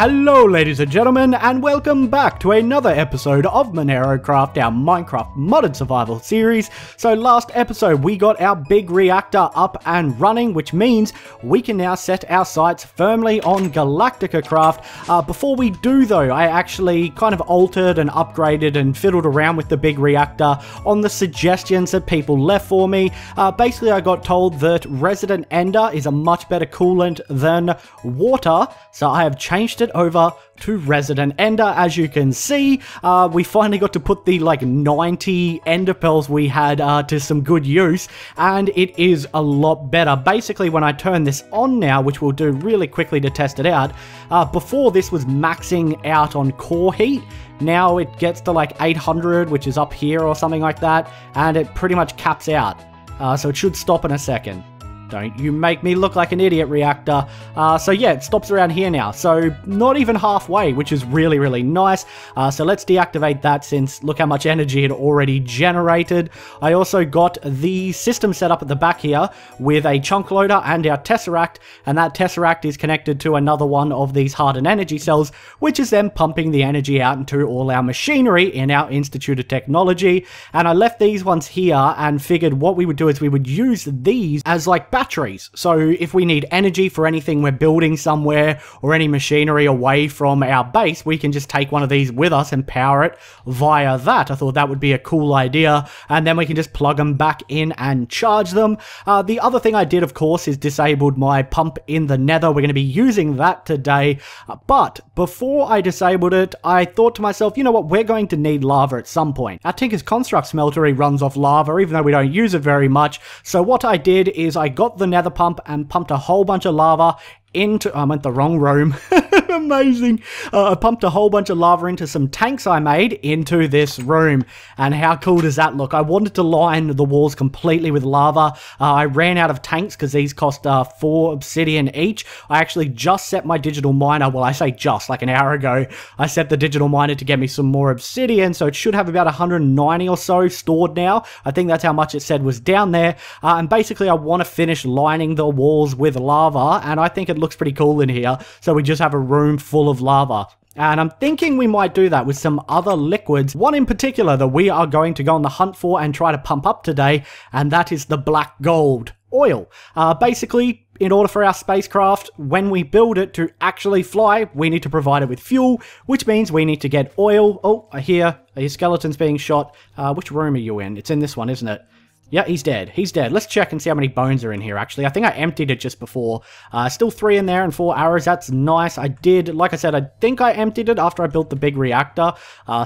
Hello ladies and gentlemen, and welcome back to another episode of MenaeroCraft, our Minecraft modded survival series. So last episode we got our big reactor up and running, which means we can now set our sights firmly on GalacticaCraft. Before we do though, I actually kind of altered and upgraded and fiddled around with the big reactor on the suggestions that people left for me. Basically I got told that Resident Ender is a much better coolant than water, so I have changed it over to Resident Ender. As you can see, we finally got to put the like 90 ender pearls we had to some good use, and it is a lot better. Basically, when I turn this on now, which we'll do really quickly to test it out, before this was maxing out on core heat. Now it gets to like 800, which is up here or something like that, and it pretty much caps out. So it should stop in a second. Don't you make me look like an idiot, reactor. So yeah, it stops around here now. So not even halfway, which is really, really nice. So let's deactivate that since look how much energy it already generated. I also got the system set up at the back here with a chunk loader and our tesseract. And that tesseract is connected to another one of these hardened energy cells, which is then pumping the energy out into all our machinery in our Institute of Technology. And I left these ones here and figured what we would do is we would use these as like batteries. So if we need energy for anything we're building somewhere or any machinery away from our base, we can just take one of these with us and power it via that. I thought that would be a cool idea, and then we can just plug them back in and charge them. The other thing I did, of course, is disabled my pump in the nether. We're going to be using that today, but before I disabled it, I thought to myself, you know what, we're going to need lava at some point. Our Tinker's Construct smeltery runs off lava, even though we don't use it very much. So what I did is I got the nether pump and pumped a whole bunch of lava into, I went the wrong room. Amazing. I pumped a whole bunch of lava into some tanks I made into this room. And how cool does that look? I wanted to line the walls completely with lava. I ran out of tanks because these cost 4 obsidian each. I actually just set my digital miner, well I say just, like an hour ago, I set the digital miner to get me some more obsidian, so it should have about 190 or so stored now. I think that's how much it said was down there. And basically I want to finish lining the walls with lava, and I think it looks pretty cool in here, so we just have a room full of lava. And I'm thinking we might do that with some other liquids, one in particular that we are going to go on the hunt for and try to pump up today, and that is the black gold oil. Basically, in order for our spacecraft, when we build it to actually fly, we need to provide it with fuel, which means we need to get oil. Oh, I hear your skeleton's being shot. Which room are you in? It's in this one, isn't it? Yeah, he's dead. He's dead. Let's check and see how many bones are in here, actually. I think I emptied it just before. Still 3 in there and 4 arrows. That's nice. I did, like I said, I think I emptied it after I built the big reactor.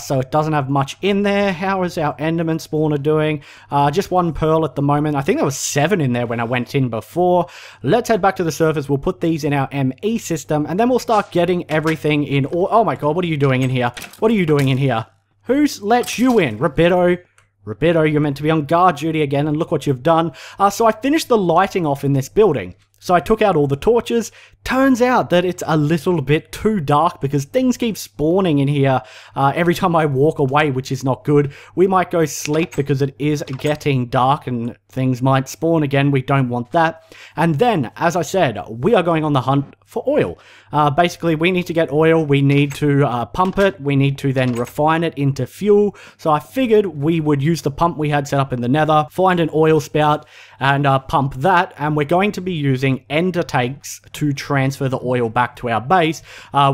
So it doesn't have much in there. How is our Enderman spawner doing? Just 1 pearl at the moment. I think there was 7 in there when I went in before. Let's head back to the surface. We'll put these in our ME system, and then we'll start getting everything in. Oh my god, what are you doing in here? What are you doing in here? Who's let you in? Rapido? Rapido, you're meant to be on guard duty again, and look what you've done. So I finished the lighting off in this building. So I took out all the torches. Turns out that it's a little bit too dark because things keep spawning in here every time I walk away, which is not good. We might go sleep because it is getting dark and things might spawn again. We don't want that. And then, as I said, we are going on the hunt for oil. Basically, we need to get oil. We need to pump it. We need to then refine it into fuel. So I figured we would use the pump we had set up in the nether, find an oil spout, and pump that. And we're going to be using ender tanks to transfer the oil back to our base,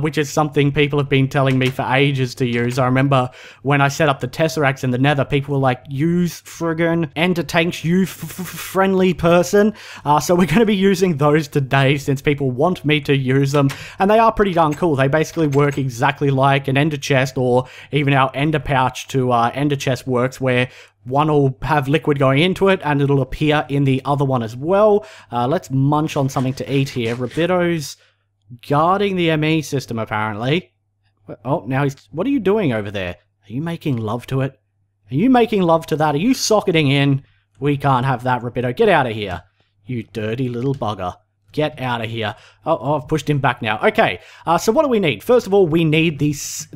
which is something people have been telling me for ages to use. I remember when I set up the tesseracts in the nether, people were like, use friggin' ender tanks, you friendly person. So we're going to be using those today since people want me to use them, and they are pretty darn cool. They basically work exactly like an ender chest, or even our ender pouch to ender chest works, where one will have liquid going into it and it'll appear in the other one as well. Let's munch on something to eat here. Rapido's guarding the ME system apparently. Oh, now he's... What are you doing over there? Are you making love to it? Are you making love to that? Are you socketing in? We can't have that, Rapido. Get out of here, you dirty little bugger. Get out of here. Oh, I've pushed him back now. Okay, so what do we need? First of all, we need these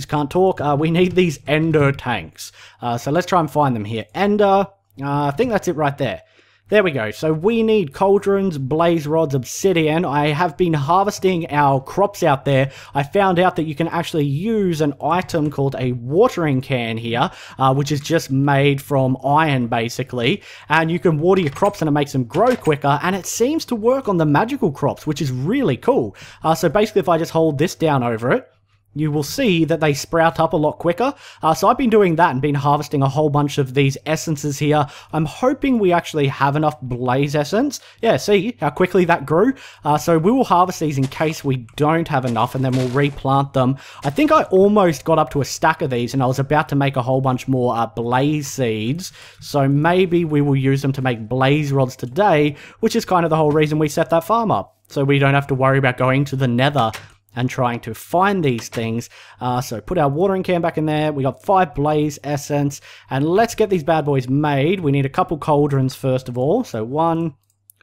can't talk. We need these ender tanks. So let's try and find them here. Ender, I think that's it right there. There we go. So we need cauldrons, blaze rods, obsidian. I have been harvesting our crops out there. I found out that you can actually use an item called a watering can here, which is just made from iron basically. And you can water your crops and it makes them grow quicker. And it seems to work on the magical crops, which is really cool. So basically if I just hold this down over it, you will see that they sprout up a lot quicker. So I've been doing that and been harvesting a whole bunch of these essences here. I'm hoping we actually have enough blaze essence. Yeah, see how quickly that grew? So we will harvest these in case we don't have enough and then we'll replant them. I think I almost got up to a stack of these and I was about to make a whole bunch more blaze seeds. So maybe we will use them to make blaze rods today, which is kind of the whole reason we set that farm up. So we don't have to worry about going to the nether and trying to find these things. So put our watering can back in there. We got 5 blaze essence. And let's get these bad boys made. We need a couple cauldrons first of all. So 1,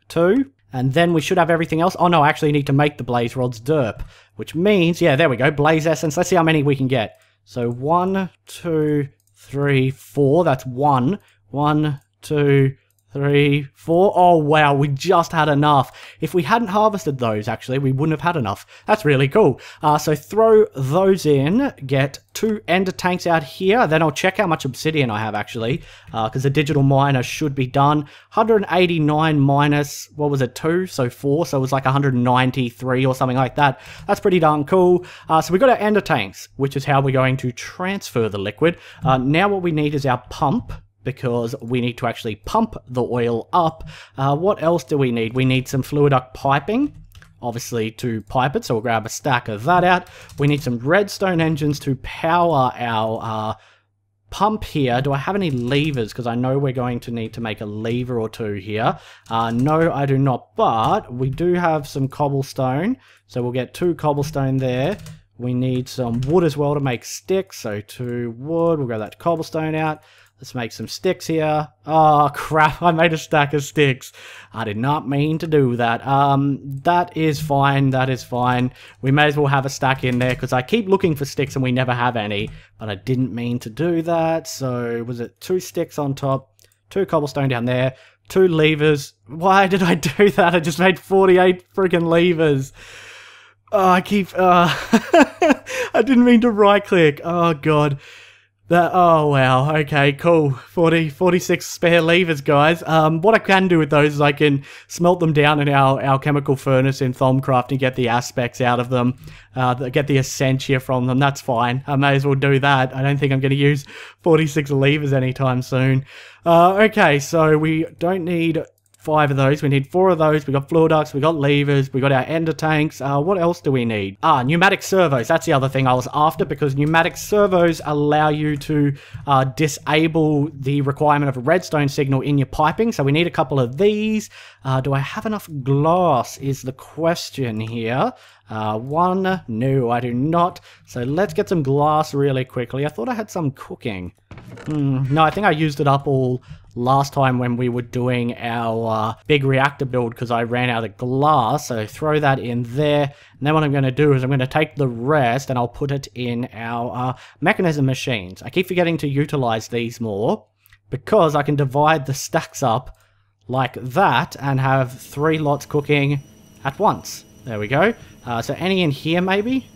2. And then we should have everything else. Oh no, I actually need to make the blaze rods derp. Which means, yeah, there we go. Blaze essence. Let's see how many we can get. So 1, 2, 3, 4. That's 1. 1, 2, 3, 4. Oh wow, we just had enough. If we hadn't harvested those, actually, we wouldn't have had enough. That's really cool. So throw those in, get 2 ender tanks out here. Then I'll check how much obsidian I have, actually, because the digital miner should be done. 189 minus, what was it, 2? So 4, so it was like 193 or something like that. That's pretty darn cool. So we got our ender tanks, which is how we're going to transfer the liquid. Now what we need is our pump, because we need to actually pump the oil up. What else do we need? We need some fluid duct piping, obviously, to pipe it, so we'll grab a stack of that out. We need some redstone engines to power our pump here. Do I have any levers? Because I know we're going to need to make a lever or 2 here. No, I do not, but we do have some cobblestone, so we'll get 2 cobblestone there. We need some wood as well to make sticks, so 2 wood. We'll grab that cobblestone out. Let's make some sticks here. Oh, crap. I made a stack of sticks. I did not mean to do that. That is fine. That is fine. We may as well have a stack in there because I keep looking for sticks and we never have any. But I didn't mean to do that. So, was it 2 sticks on top? 2 cobblestone down there. 2 levers. Why did I do that? I just made 48 freaking levers. Oh, I keep... I didn't mean to right click. Oh, God. Oh wow, okay, cool. 46 spare levers, guys. What I can do with those is I can smelt them down in our chemical furnace in Buildcraft and get the aspects out of them, get the essentia from them. That's fine. I may as well do that. I don't think I'm going to use 46 levers anytime soon. Okay, so we don't need 5 of those. We need 4 of those. We got fluid ducts, we got levers, we got our ender tanks. What else do we need? Pneumatic servos. That's the other thing I was after, because pneumatic servos allow you to disable the requirement of a redstone signal in your piping. So we need a couple of these. Do I have enough glass is the question here. 1. No, I do not. So let's get some glass really quickly. I thought I had some cooking. No, I think I used it up all last time when we were doing our big reactor build because I ran out of glass. So throw that in there. And then what I'm going to do is I'm going to take the rest and I'll put it in our mechanism machines. I keep forgetting to utilize these more because I can divide the stacks up like that and have 3 lots cooking at once. There we go. So any in here maybe?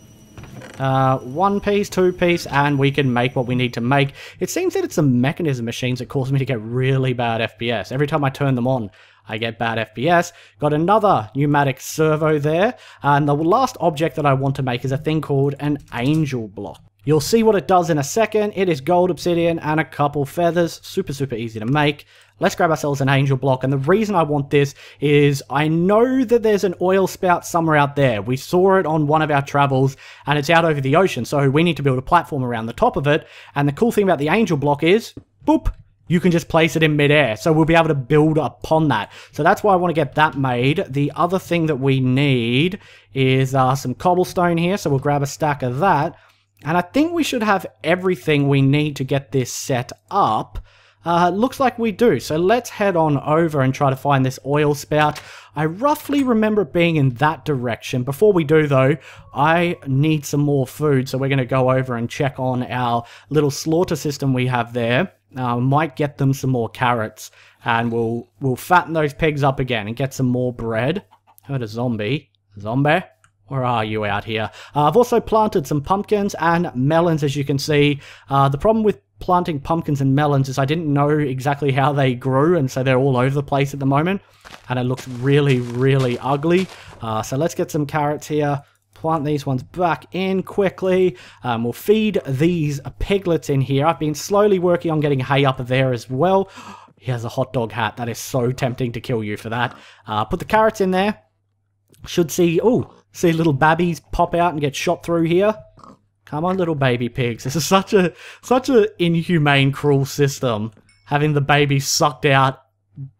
1 piece, 2 piece, and we can make what we need to make. It seems that it's the mechanism machines that cause me to get really bad FPS. Every time I turn them on, I get bad FPS. Got another pneumatic servo there. And the last object that I want to make is a thing called an angel block. You'll see what it does in a second. It is gold obsidian and a couple feathers. Super, super easy to make. Let's grab ourselves an angel block. And the reason I want this is I know that there's an oil spout somewhere out there. We saw it on one of our travels and it's out over the ocean. So we need to build a platform around the top of it. And the cool thing about the angel block is, boop, you can just place it in midair. So we'll be able to build upon that. So that's why I want to get that made. The other thing that we need is some cobblestone here. So we'll grab a stack of that. And I think we should have everything we need to get this set up. Looks like we do. So let's head on over and try to find this oil spout. I roughly remember it being in that direction. Before we do though, I need some more food. So we're going to go over and check on our little slaughter system we have there. Might get them some more carrots, and we'll fatten those pigs up again and get some more bread. Heard a zombie. Zombie? Where are you out here? I've also planted some pumpkins and melons, as you can see. The problem with planting pumpkins and melons is I didn't know exactly how they grew, and so they're all over the place at the moment, and it looks really, really ugly. So let's get some carrots here. Plant these ones back in quickly. We'll feed these piglets in here. I've been slowly working on getting hay up there as well. He has a hot dog hat. That is so tempting to kill you for that. Put the carrots in there. Should see, see little babbies pop out and get shot through here. Come on, little baby pigs. This is such a inhumane, cruel system. Having the babies sucked out,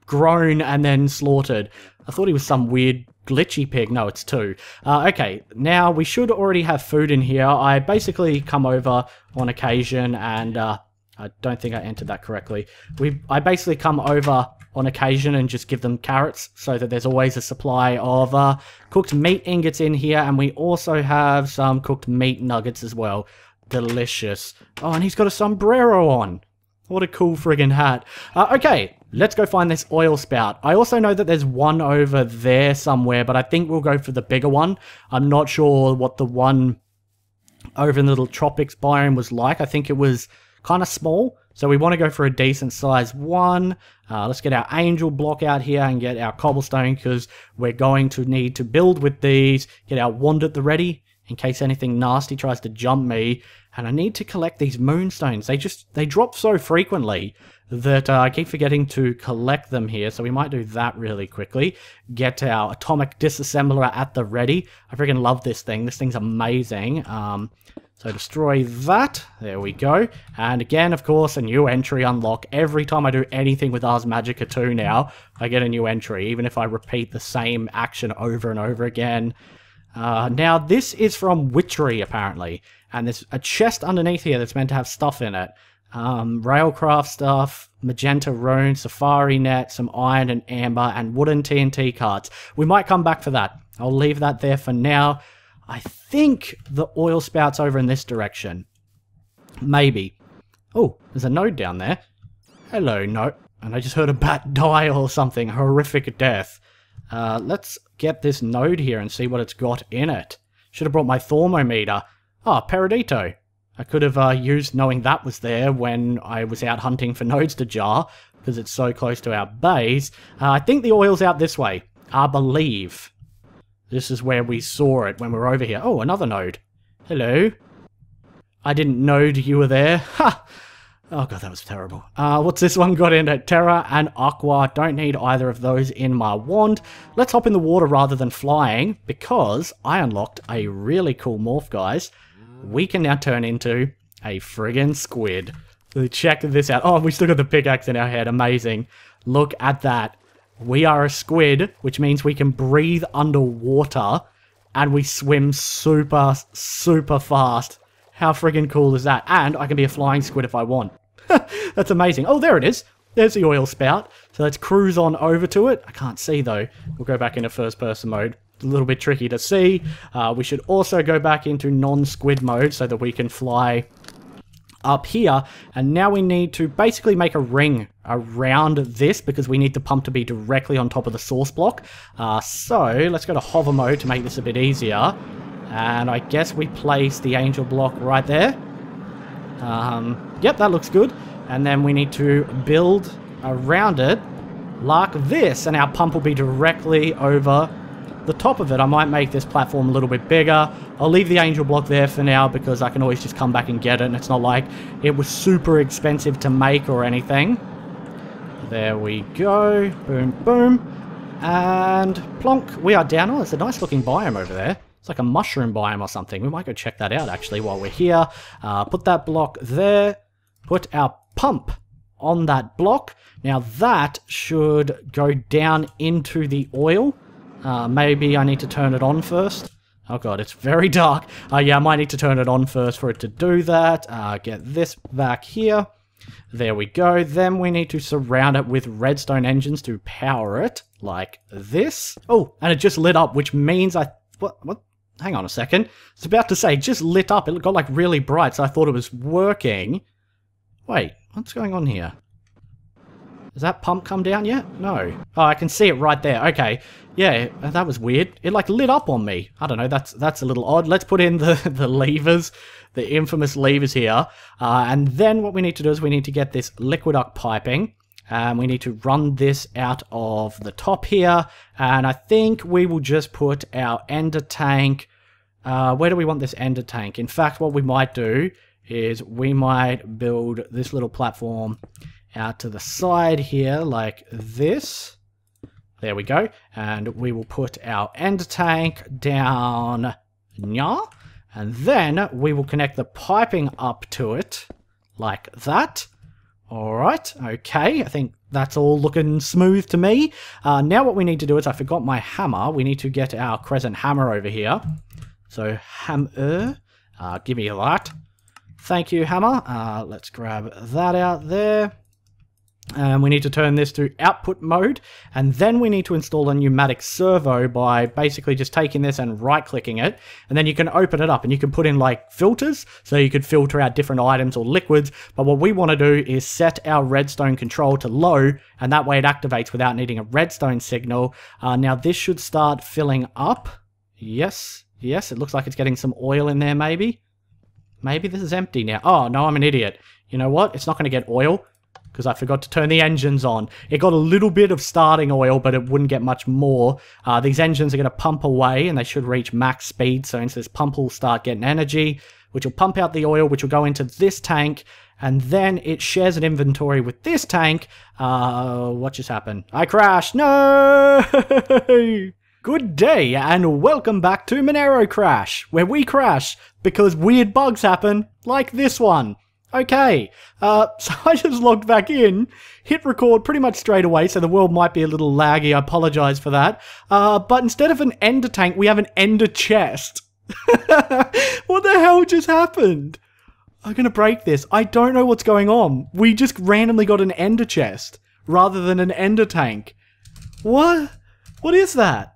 grown, and then slaughtered. I thought he was some weird glitchy pig. No, it's 2. Okay, now we should already have food in here. I basically come over on occasion and I don't think I entered that correctly. I basically come over on occasion and just give them carrots so that there's always a supply of cooked meat ingots in here, and we also have some cooked meat nuggets as well. Delicious. Oh, and he's got a sombrero on. What a cool friggin' hat. Okay, let's go find this oil spout. I also know that there's one over there somewhere, but I think we'll go for the bigger one. I'm not sure what the one over in the little tropics biome was like. I think it was kind of small, so we want to go for a decent size one. Let's get our angel block out here and get our cobblestone, because we're going to need to build with these. Get our wand at the ready in case anything nasty tries to jump me. And I need to collect these moonstones. They drop so frequently that I keep forgetting to collect them here, so we might do that really quickly. Get our atomic disassembler at the ready. I freaking love this thing. This thing's amazing. So destroy that. There we go. And again, of course, a new entry unlock. Every time I do anything with Ars Magica 2 now, I get a new entry, even if I repeat the same action over and over again. Now, this is from Witchery, apparently. And there's a chest underneath here that's meant to have stuff in it. Railcraft stuff, magenta rune, safari net, some iron and amber, and wooden TNT cards. We might come back for that. I'll leave that there for now. I think the oil spout's over in this direction. Maybe. Oh, there's a node down there. Hello, node. And I just heard a bat die or something. Horrific death. Let's get this node here and see what it's got in it. Should have brought my thermometer. Ah, Peridito. I could have used knowing that was there when I was out hunting for nodes to jar, because it's so close to our base. I think the oil's out this way. I believe. This is where we saw it when we were over here. Oh, another node. Hello. I didn't know you were there. Ha! Oh god, that was terrible. What's this one got in it? Terra and Aqua. Don't need either of those in my wand. Let's hop in the water rather than flying, because I unlocked a really cool morph, guys. We can now turn into a friggin' squid. So check this out. Oh, we still got the pickaxe in our head. Amazing. Look at that. We are a squid, which means we can breathe underwater, and we swim super, super fast. How friggin' cool is that? And I can be a flying squid if I want. That's amazing. Oh, there it is. There's the oil spout. So let's cruise on over to it. I can't see, though. We'll go back into first-person mode. It's a little bit tricky to see. We should also go back into non-squid mode so that we can fly up here. And now we need to basically make a ring around this, because we need the pump to be directly on top of the source block. So let's go to hover mode to make this a bit easier. And I guess we place the angel block right there. Yep, that looks good. And then we need to build around it like this, and our pump will be directly over the top of it. I might make this platform a little bit bigger. I'll leave the angel block there for now, because I can always just come back and get it, and it's not like it was super expensive to make or anything. There we go. Boom, boom. And plonk. We are down. Oh, there's a nice looking biome over there. It's like a mushroom biome or something. We might go check that out, actually, while we're here. Put that block there. Put our pump on that block. Now, that should go down into the oil. Maybe I need to turn it on first. Oh, God, it's very dark. Yeah, I might need to turn it on first for it to do that. Get this back here. There we go. Then we need to surround it with redstone engines to power it, like this. Oh, and it just lit up, which means What? Hang on a second. It's about to say, it just lit up. It got like really bright, so I thought it was working. Wait, What's going on here? Has that pump come down yet? No. Oh, I can see it right there. Okay. Yeah, that was weird. It like lit up on me. I don't know, that's a little odd. Let's put in the levers, the infamous levers here. And then what we need to do is we need to get this liquid duct piping. We need to run this out of the top here. And I think we will just put our ender tank. Where do we want this ender tank? In fact, what we might do is we might build this little platform out to the side here like this. There we go. And we will put our ender tank down here. And then we will connect the piping up to it like that. Alright, okay. I think that's all looking smooth to me. Now what we need to do is, I forgot my hammer. We need to get our crescent hammer over here. So hammer, give me that. Thank you, hammer. Let's grab that out there. We need to turn this to output mode, and then we need to install a pneumatic servo by basically just taking this and right-clicking it, and then you can open it up and you can put in like filters, so you could filter out different items or liquids. But what we want to do is set our redstone control to low, and that way it activates without needing a redstone signal. Now this should start filling up. Yes, it looks like it's getting some oil in there maybe. Maybe this is empty now. Oh, no, I'm an idiot. You know what? It's not going to get oil, because I forgot to turn the engines on. It got a little bit of starting oil, but it wouldn't get much more. These engines are going to pump away, and they should reach max speed, so into this pump will start getting energy, which will pump out the oil, which will go into this tank, and then it shares an inventory with this tank. What just happened? I crashed! No! Good day, and welcome back to MenaeroCraft, where we crash because weird bugs happen, like this one. Okay, so I just logged back in, hit record pretty much straight away, so the world might be a little laggy, I apologise for that. But instead of an ender tank, we have an ender chest. What the hell just happened? I'm gonna break this. I don't know what's going on. We just randomly got an ender chest, rather than an ender tank. What? What is that?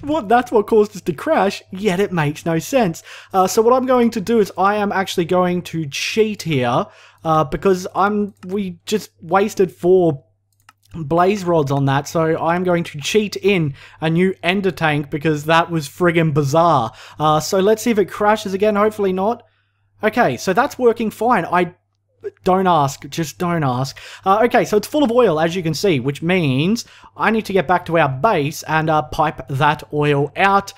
That's what caused us to crash, yet it makes no sense. So what I'm going to do is I am actually going to cheat here, because we just wasted 4 blaze rods on that, so I'm going to cheat in a new ender tank because that was friggin' bizarre. So let's see if it crashes again, hopefully not. Okay, so that's working fine. Don't ask, just don't ask. Okay, so it's full of oil, as you can see, which means I need to get back to our base and pipe that oil out.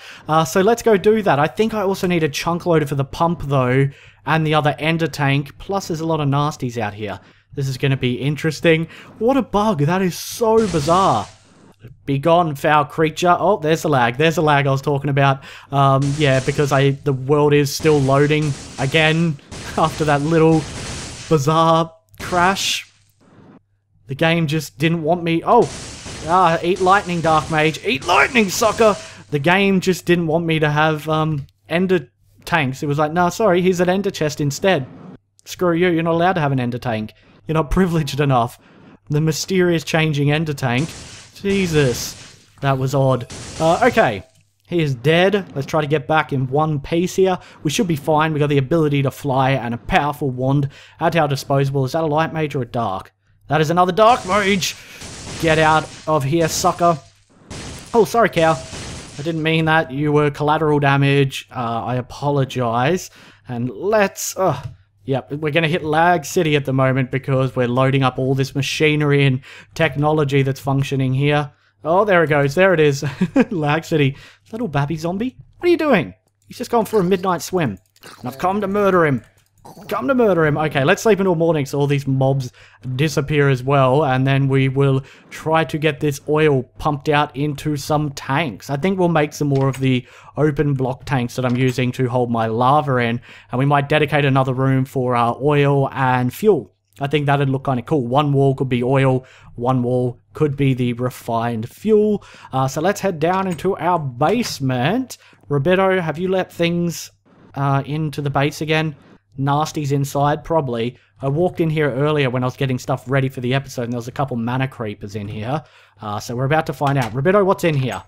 So let's go do that. I think I also need a chunk loader for the pump, though, and the other ender tank. Plus, there's a lot of nasties out here. This is going to be interesting. What a bug. That is so bizarre. Be gone, foul creature. Oh, there's the lag. There's the lag I was talking about. Yeah, because the world is still loading again after that little bizarre crash. The game just didn't want me. Eat lightning, Dark Mage. Eat lightning, sucker! The game just didn't want me to have ender tanks. It was like, no, sorry, here's an ender chest instead. Screw you, you're not allowed to have an ender tank. You're not privileged enough. The mysterious changing ender tank. Jesus, that was odd. Okay. He is dead. Let's try to get back in one piece here. We should be fine. We got the ability to fly and a powerful wand at our disposal. Is that a light mage or a dark? That is another dark mage. Get out of here, sucker. Oh, sorry, cow. I didn't mean that. You were collateral damage. I apologize. And let's... Yep, we're going to hit Lag City at the moment because we're loading up all this machinery and technology that's functioning here. Oh, there it goes. There it is. Lag City. Little babby zombie. What are you doing? He's just gone for a midnight swim. And I've come to murder him. Come to murder him. Okay, let's sleep until morning so all these mobs disappear as well. And then we will try to get this oil pumped out into some tanks. I think we'll make some more of the open block tanks that I'm using to hold my lava in. And we might dedicate another room for our oil and fuel. I think that'd look kind of cool. One wall could be oil, one wall could be the refined fuel. So let's head down into our basement. Roberto, have you let things into the base again? Nasties inside, probably. I walked in here earlier when I was getting stuff ready for the episode, and there was a couple mana creepers in here. So we're about to find out. Roberto, what's in here?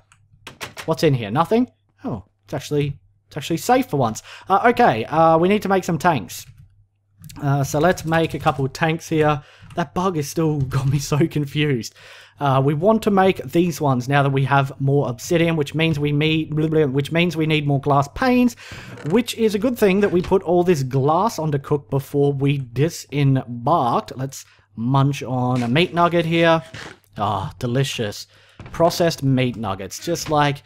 What's in here? Nothing? Oh, it's actually safe for once. Okay, we need to make some tanks. So let's make a couple of tanks here. That bug has still got me so confused. We want to make these ones now that we have more obsidian, which means we need more glass panes, which is a good thing that we put all this glass on to cook before we disembarked. Let's munch on a meat nugget here. Ah, delicious. Processed meat nuggets, just like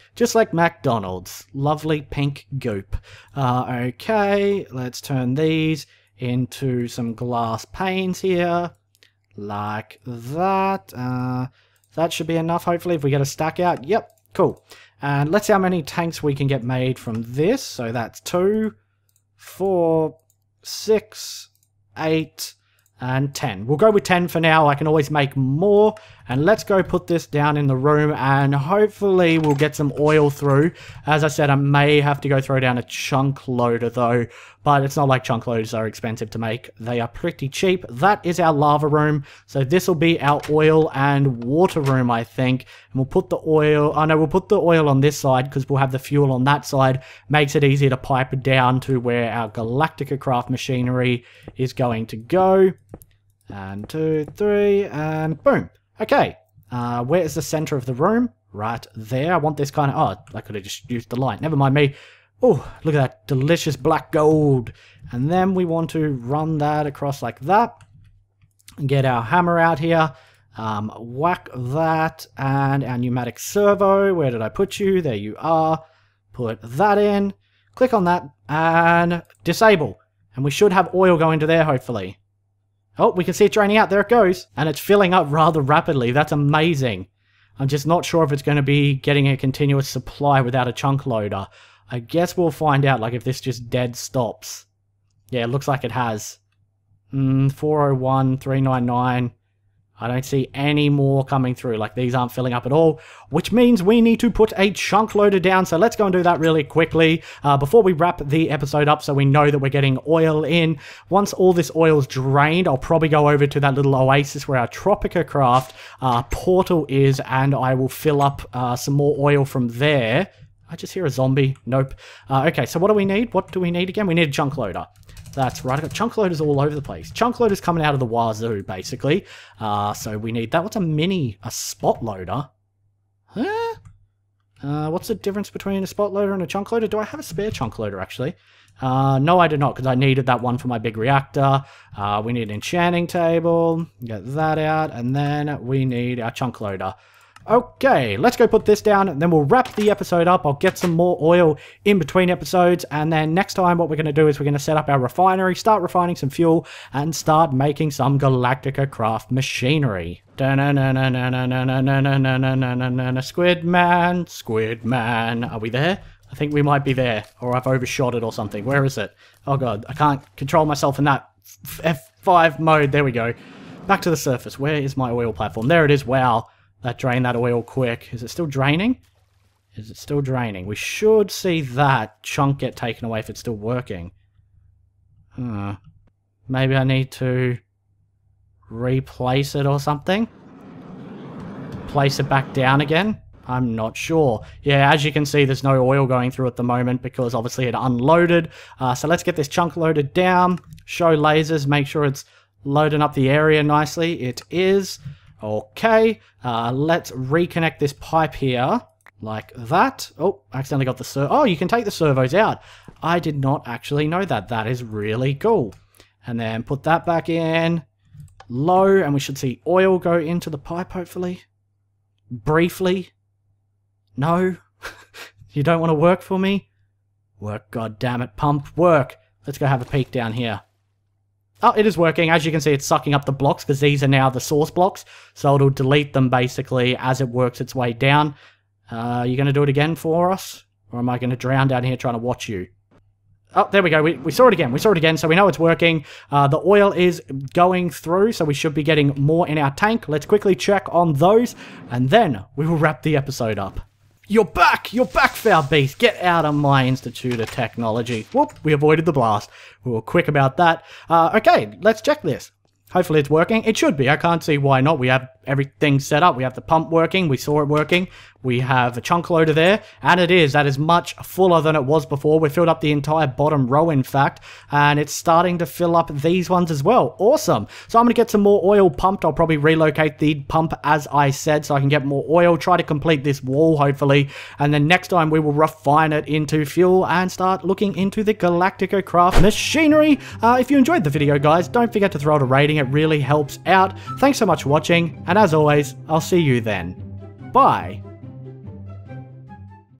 McDonald's. Lovely pink goop. Okay, let's turn these into some glass panes here. Like that. That should be enough, hopefully, if we get a stack out. Yep, cool. And let's see how many tanks we can get made from this. So that's 2, 4, 6, 8, and 10. We'll go with 10 for now. I can always make more. And let's go put this down in the room, and hopefully we'll get some oil through. As I said, I may have to go throw down a chunk loader though, but it's not like chunk loaders are expensive to make. They are pretty cheap. That is our lava room. So this will be our oil and water room, I think. And we'll put the oil, oh no, we'll put the oil on this side because we'll have the fuel on that side. Makes it easier to pipe it down to where our MenaeroCraft machinery is going to go. And 2, 3, and boom. Okay, where is the center of the room? Right there. I want this kind of... Oh, I could have just used the light. Never mind me. Oh, look at that delicious black gold. And then we want to run that across like that. And get our hammer out here. Whack that. And our pneumatic servo. Where did I put you? There you are. Put that in. Click on that. And disable. And we should have oil going to there, hopefully. Oh, we can see it draining out. There it goes. And it's filling up rather rapidly. That's amazing. I'm just not sure if it's going to be getting a continuous supply without a chunk loader. I guess we'll find out, like, if this just dead stops. Yeah, it looks like it has. 401, 399. I don't see any more coming through. Like, these aren't filling up at all, which means we need to put a chunk loader down. So let's go and do that really quickly before we wrap the episode up, so we know that we're getting oil in. Once all this oil's drained, I'll probably go over to that little oasis where our MenaeroCraft portal is, and I will fill up some more oil from there. I just hear a zombie. Nope. Okay, so what do we need? What do we need again? We need a chunk loader. That's right, I've got chunk loaders all over the place. Chunk loaders coming out of the wazoo, basically. So we need that. What's a spot loader? Huh? What's the difference between a spot loader and a chunk loader? Do I have a spare chunk loader, actually? No, I did not, because I needed that one for my big reactor. We need an enchanting table. Get that out, and then we need our chunk loader. Okay, let's go put this down, and then we'll wrap the episode up. I'll get some more oil in between episodes, and then next time what we're going to do is we're going to set up our refinery, start refining some fuel, and start making some MenaeroCraft machinery. Squid man. Are we there? I think we might be there, or I've overshot it or something. Where is it? Oh god, I can't control myself in that F5 mode. There we go. Back to the surface. Where is my oil platform? There it is. Wow. That drained that oil quick. Is it still draining? Is it still draining? We should see that chunk get taken away if it's still working. Maybe I need to replace it or something? Place it back down again? I'm not sure. Yeah, as you can see, there's no oil going through at the moment because obviously it unloaded. So let's get this chunk loaded down. Show lasers. Make sure it's loading up the area nicely. It is. Okay, let's reconnect this pipe here, like that. Oh, I accidentally got the servo. Oh, you can take the servos out. I did not actually know that. That is really cool. And then put that back in, low, and we should see oil go into the pipe, hopefully. Briefly. No? You don't want to work for me? Work, goddammit, pump, work. Let's go have a peek down here. Oh, it is working. As you can see, it's sucking up the blocks because these are now the source blocks. So it'll delete them basically as it works its way down. You going to do it again for us? Or am I going to drown down here trying to watch you? Oh, there we go. We saw it again. We saw it again, so we know it's working. The oil is going through, so we should be getting more in our tank. Let's quickly check on those, and then we will wrap the episode up. You're back! You're back, foul beast! Get out of my Institute of Technology. Whoop, we avoided the blast. We were quick about that. Okay, let's check this. Hopefully it's working. It should be. I can't see why not. We have everything set up. We have the pump working. We saw it working. We have a chunk loader there. And it is. That is much fuller than it was before. We filled up the entire bottom row, in fact. And it's starting to fill up these ones as well. Awesome. So I'm going to get some more oil pumped. I'll probably relocate the pump as I said so I can get more oil. Try to complete this wall, hopefully. And then next time we will refine it into fuel and start looking into the MenaeroCraft machinery. If you enjoyed the video, guys, don't forget to throw it a rating. It really helps out. Thanks so much for watching. And as always, I'll see you then. Bye.